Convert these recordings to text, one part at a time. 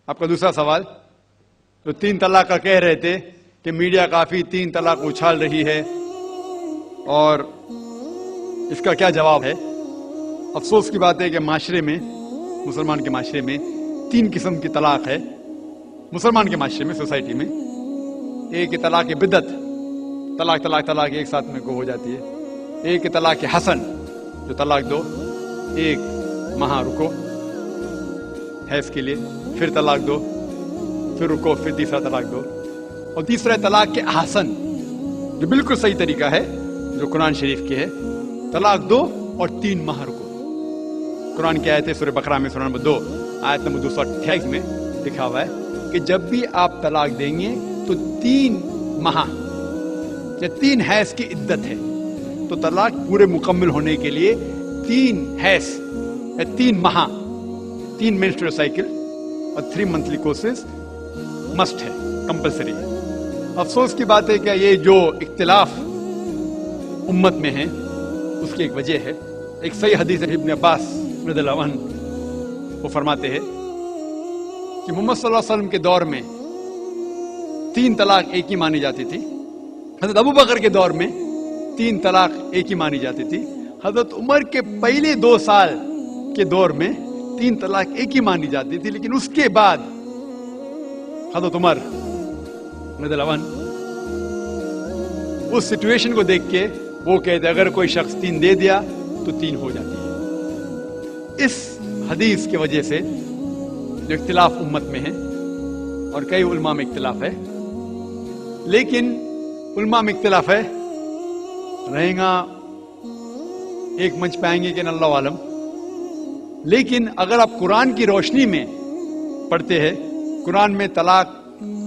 آپ کا دوسرا سوال، تو 3 طلاق کا کہہ رہے تھے کہ میڈیا کافی 3 طلاق اچھال رہی ہے، اور اس کا کیا جواب ہے؟ افسوس کی بات ہے کہ معاشرے میں، مسلمان کے معاشرے میں 3 قسم کی طلاق ہے۔ مسلمان کے معاشرے میں، سوسائٹی میں، ایک طلاق بدعت، طلاق ایک ساتھ میں کو ہو جاتی ہے۔ ایک طلاق حسن، جو طلاق دو، 1 ماہ رکو حیض کے لیے، پھر طلاق دو، پھر رکو، پھر تیسرا طلاق دو۔ اور تیسرا طلاق کے احسن، جو بالکل صحیح طریقہ ہے، جو قرآن شریف کی ہے، طلاق دو اور 3 ماہ رکو۔ قرآن کی آیت ہے سورہ بقرہ میں، سورہ نمبر 2 آیت نمبر 228 میں لکھا ہوا ہے کہ جب بھی آپ طلاق دیں گے تو 3 ماہ یا 3 حیض کی عدت ہے، تو طلاق پورے مکمل ہونے کے لیے 3 حیض یا 3 ماہ، 3 menstrual سائیکل اور 3 monthly courses مسٹ ہے، کمپلسری ہے۔ افسوس کی بات ہے کہ یہ جو اختلاف امت میں ہے، اس کی ایک وجہ ہے۔ ایک صحیح حدیث ہے ابن عباس رضی اللہ عنہ، وہ فرماتے ہیں کہ محمد صلی اللہ علیہ وسلم کے دور میں 3 طلاق ایک ہی مانی جاتی تھی۔ حضرت ابو بکر کے دور میں 3 طلاق ایک ہی مانی جاتی تھی۔ حضرت عمر کے پہلے 2 سال کے دور میں 3 طلاق ایک ہی مانی جاتی تھی، لیکن اس کے بعد حضرت عمر رضی اللہ عنہ اس سچویشن کو دیکھ کے وہ کہتے اگر کوئی شخص 3 دے دیا تو 3 ہو جاتی ہے۔ اس حدیث کی وجہ سے جو اختلاف امت میں ہے، اور کئی علماء میں اختلاف ہے، لیکن علماء میں اختلاف ہے، رہیں گا ایک منچ پہ آئیں گے کہ اللہ عالم، لیکن اگر آپ قرآن کی روشنی میں پڑھتے ہیں، قرآن میں طلاق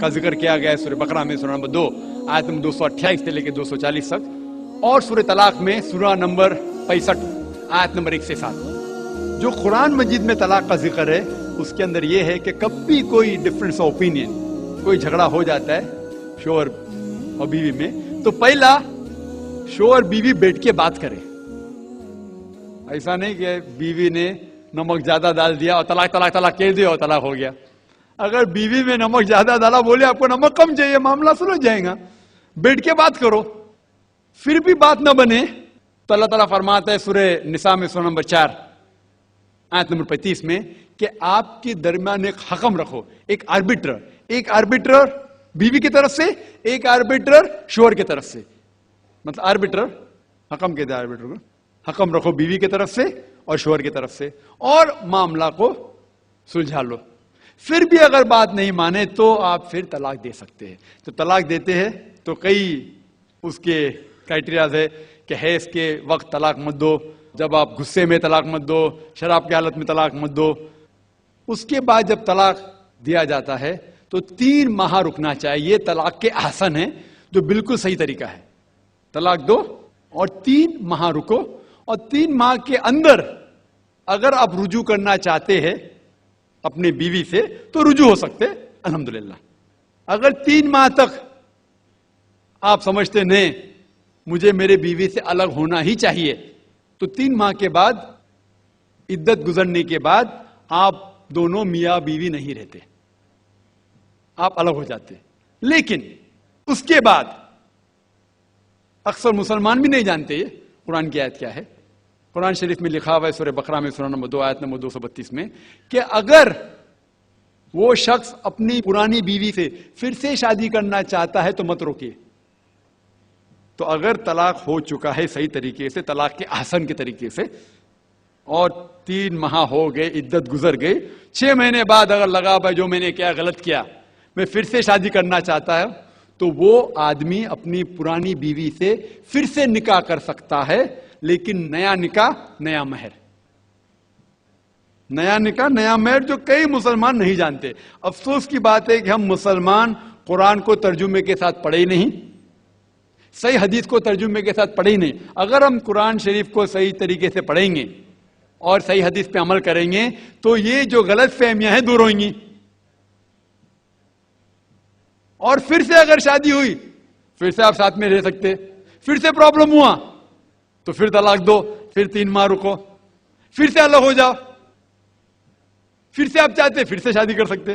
کا ذکر کیا گیا ہے سورہ بقرہ میں، سورہ نمبر 2 آیت نمبر 228 سے لے کے 240 تک، اور سورہ طلاق میں سورہ نمبر 65 آیت نمبر 1 سے 7۔ جو قرآن مجید میں طلاق کا ذکر ہے، اس کے اندر یہ ہے کہ کبھی کوئی ڈفرنس آف اوپینین، کوئی جھگڑا ہو جاتا ہے شوہر اور بیوی میں، تو پہلا شوہر بیوی بیٹھ کے بات کرے۔ ایسا نہیں کہ بیوی نے نمک زیادہ ڈال دیا اور طلاق کہہ دیا اور طلاق ہو گیا۔ اگر بیوی میں نمک زیادہ ڈالا، بولے آپ کو نمک کم چاہیے، معاملہ سلجھ جائے گا، بیٹھ کے بات کرو۔ پھر بھی بات نہ بنے تو اللہ تعالیٰ فرماتا ہے سورہ نساء میں، سورہ نمبر 4 آیت نمبر 35 میں، کہ آپ کے درمیان ایک حکم رکھو، ایک آربیٹر بیوی کی طرف سے، ایک آربیٹر شوہر کی طرف سے۔ مطلب آربیٹر، حکم کہتے ہیں آربیٹر کو، حکم رکھو بیوی کی طرف سے اور شوہر کی طرف سے، اور معاملہ کو سلجھا لو۔ پھر بھی اگر بات نہیں مانے تو آپ پھر طلاق دے سکتے ہیں۔ تو طلاق دیتے ہیں تو کئی اس کے کرائٹیریاز ہے کہ حیض کے وقت طلاق مت دو، جب آپ غصے میں طلاق مت دو، شراب کی حالت میں طلاق مت دو۔ اس کے بعد جب طلاق دیا جاتا ہے تو 3 ماہ رکنا چاہیے۔ طلاق کے احسن ہے، جو بالکل صحیح طریقہ ہے۔ طلاق دو اور 3 ماہ رکو، اور 3 ماہ کے اندر اگر آپ رجوع کرنا چاہتے ہیں اپنی بیوی سے تو رجوع ہو سکتے، الحمدللہ۔ اگر 3 ماہ تک آپ سمجھتے نہیں مجھے میرے بیوی سے الگ ہونا ہی چاہیے، تو 3 ماہ کے بعد، عدت گزرنے کے بعد، آپ دونوں میاں بیوی نہیں رہتے، آپ الگ ہو جاتے۔ لیکن اس کے بعد اکثر مسلمان بھی نہیں جانتے یہ قرآن کی آیت کیا ہے۔ قرآن شریف میں لکھا ہوا ہے سورہ بقرہ میں، سورہ نمبر 2 آیت نمبر 232 میں، کہ اگر وہ شخص اپنی پرانی بیوی سے پھر سے شادی کرنا چاہتا ہے تو مت روکیے۔ تو اگر طلاق ہو چکا ہے صحیح طریقے سے، طلاق کے احسن کے طریقے سے، اور 3 ماہ ہو گئے، عدت گزر گئی، 6 مہینے بعد اگر لگا بھائی جو میں نے کیا غلط کیا، میں پھر سے شادی کرنا چاہتا ہوں، تو وہ آدمی اپنی پرانی بیوی سے پھر سے نکاح کر سکتا ہے، لیکن نیا نکاح نیا مہر، نیا نکاح نیا مہر، جو کئی مسلمان نہیں جانتے۔ افسوس کی بات ہے کہ ہم مسلمان قرآن کو ترجمے کے ساتھ پڑھے ہی نہیں، صحیح حدیث کو ترجمے کے ساتھ پڑھے ہی نہیں۔ اگر ہم قرآن شریف کو صحیح طریقے سے پڑھیں گے اور صحیح حدیث پہ عمل کریں گے تو یہ جو غلط فہمیاں ہیں دور ہوئیں گی۔ اور پھر سے اگر شادی ہوئی، پھر سے آپ ساتھ میں رہ سکتے، پھر سے پرابلم ہوا تو پھر طلاق دو، پھر 3 ماہ رکو، پھر سے الگ ہو جاؤ، پھر سے آپ چاہتے پھر سے شادی کر سکتے۔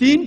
3